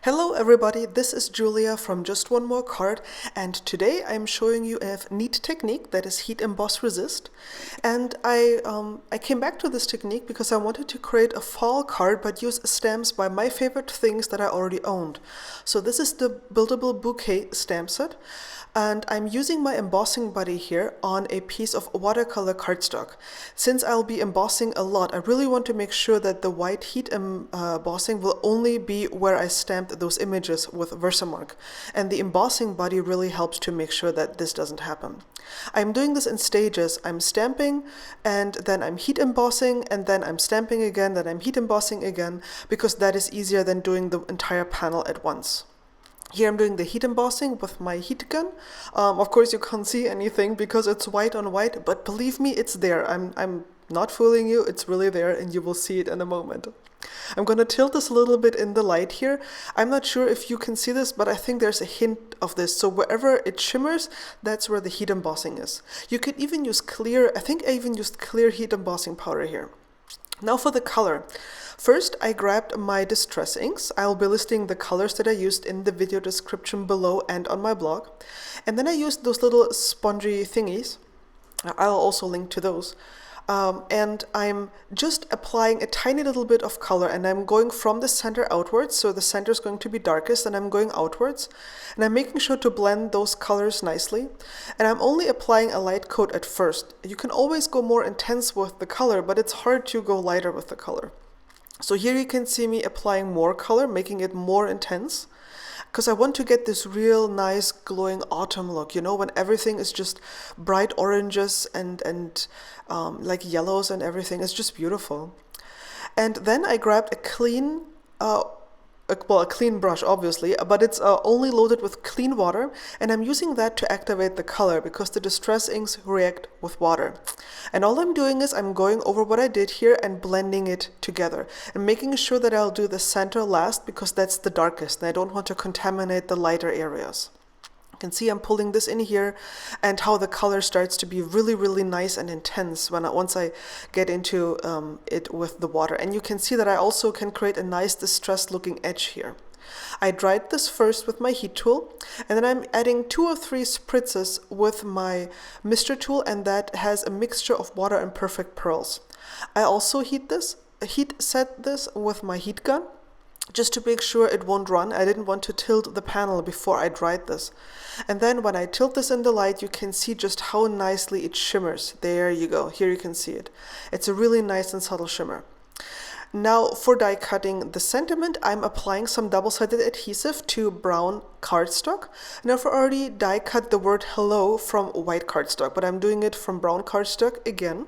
Hello everybody, this is Julia from Just One More Card, and today I'm showing you a neat technique that is heat emboss resist. And I came back to this technique because I wanted to create a fall card but use stamps by my favorite things that I already owned. So this is the Buildable Bouquet stamp set, and I'm using my embossing buddy here on a piece of watercolor cardstock. Since I'll be embossing a lot, I really want to make sure that the white heat embossing will only be where I stamped those images with Versamark. And the embossing buddy really helps to make sure that this doesn't happen. I'm doing this in stages. I'm stamping, and then I'm heat embossing, and then I'm stamping again, then I'm heat embossing again, because that is easier than doing the entire panel at once. Here I'm doing the heat embossing with my heat gun. Of course you can't see anything because it's white on white, but believe me, it's there. I'm not fooling you, it's really there, and you will see it in a moment. I'm going to tilt this a little bit in the light here. I'm not sure if you can see this, but I think there's a hint of this. So wherever it shimmers, that's where the heat embossing is. You could even use clear, I think I even used clear heat embossing powder here. Now for the color. First, I grabbed my distress inks. I'll be listing the colors that I used in the video description below and on my blog. And then I used those little spongy thingies. I'll also link to those. And I'm just applying a tiny little bit of color, and I'm going from the center outwards, so the center is going to be darkest, and I'm going outwards, and I'm making sure to blend those colors nicely, and I'm only applying a light coat at first. You can always go more intense with the color, but it's hard to go lighter with the color. So here you can see me applying more color, making it more intense, because I want to get this real nice glowing autumn look, you know, when everything is just bright oranges and like yellows and everything. It's just beautiful. And then I grabbed a clean, a clean brush, obviously, but it's only loaded with clean water, and I'm using that to activate the color because the distress inks react with water. And all I'm doing is I'm going over what I did here and blending it together and making sure that I'll do the center last because that's the darkest and I don't want to contaminate the lighter areas. You can see I'm pulling this in here and how the color starts to be really, really nice and intense once I get into it with the water. And you can see that I also can create a nice distressed looking edge here. I dried this first with my heat tool, and then I'm adding 2 or 3 spritzes with my mister tool, and that has a mixture of water and perfect pearls. I also heat set this with my heat gun, just to make sure it won't run. I didn't want to tilt the panel before I dried this. And then when I tilt this in the light, you can see just how nicely it shimmers. There you go. Here you can see it. It's a really nice and subtle shimmer. Now for die cutting the sentiment, I'm applying some double-sided adhesive to brown cardstock. And I've already die cut the word hello from white cardstock, but I'm doing it from brown cardstock again.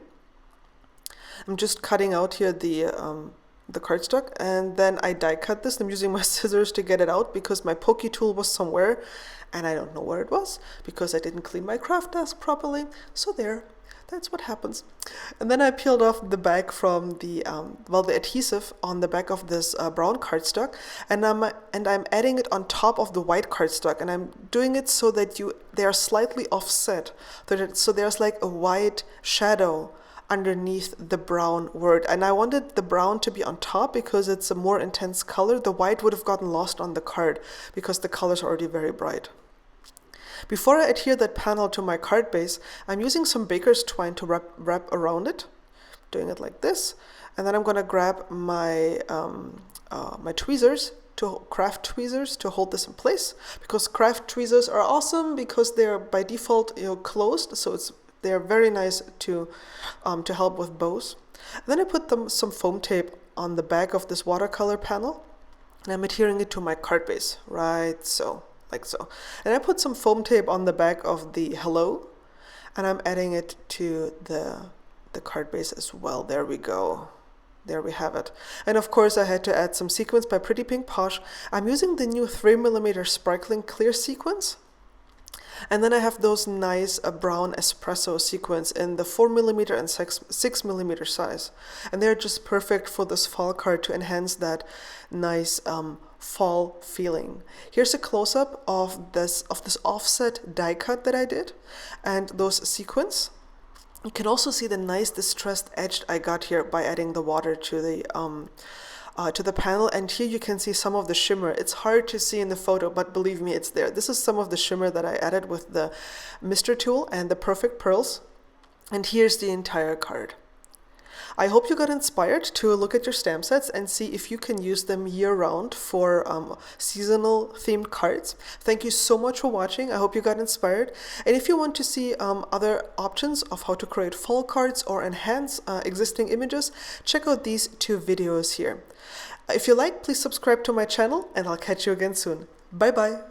I'm just cutting out here the cardstock, and then I die cut this. I'm using my scissors to get it out because my pokey tool was somewhere and I don't know where it was because I didn't clean my craft desk properly. So there, that's what happens. And then I peeled off the back from the the adhesive on the back of this brown cardstock, and I'm adding it on top of the white cardstock, and I'm doing it so that they are slightly offset, so there's like a white shadow underneath the brown word. And I wanted the brown to be on top because it's a more intense color. The white would have gotten lost on the card because the colors are already very bright. Before I adhere that panel to my card base, I'm using some baker's twine to wrap around it, doing it like this. And then I'm going to grab my my tweezers, craft tweezers, to hold this in place, because craft tweezers are awesome because they're by default closed, so they're very nice to help with bows. And then I put some foam tape on the back of this watercolor panel, and I'm adhering it to my card base, right so, like so. And I put some foam tape on the back of the hello, and I'm adding it to the card base as well. There we go. There we have it. And of course I had to add some sequins by Pretty Pink Posh. I'm using the new 3mm sparkling clear sequins. And then I have those nice brown espresso sequins in the 4mm and 6mm size. And they're just perfect for this fall card to enhance that nice fall feeling. Here's a close-up of this offset die cut that I did and those sequins. You can also see the nice distressed edge I got here by adding the water to the to the panel, and here you can see some of the shimmer. It's hard to see in the photo, but believe me, it's there. This is some of the shimmer that I added with the Mister tool and the Perfect Pearls, and here's the entire card. I hope you got inspired to look at your stamp sets and see if you can use them year-round for seasonal themed cards. Thank you so much for watching. I hope you got inspired. And if you want to see other options of how to create fall cards or enhance existing images, check out these two videos here. If you like, please subscribe to my channel, and I'll catch you again soon. Bye bye.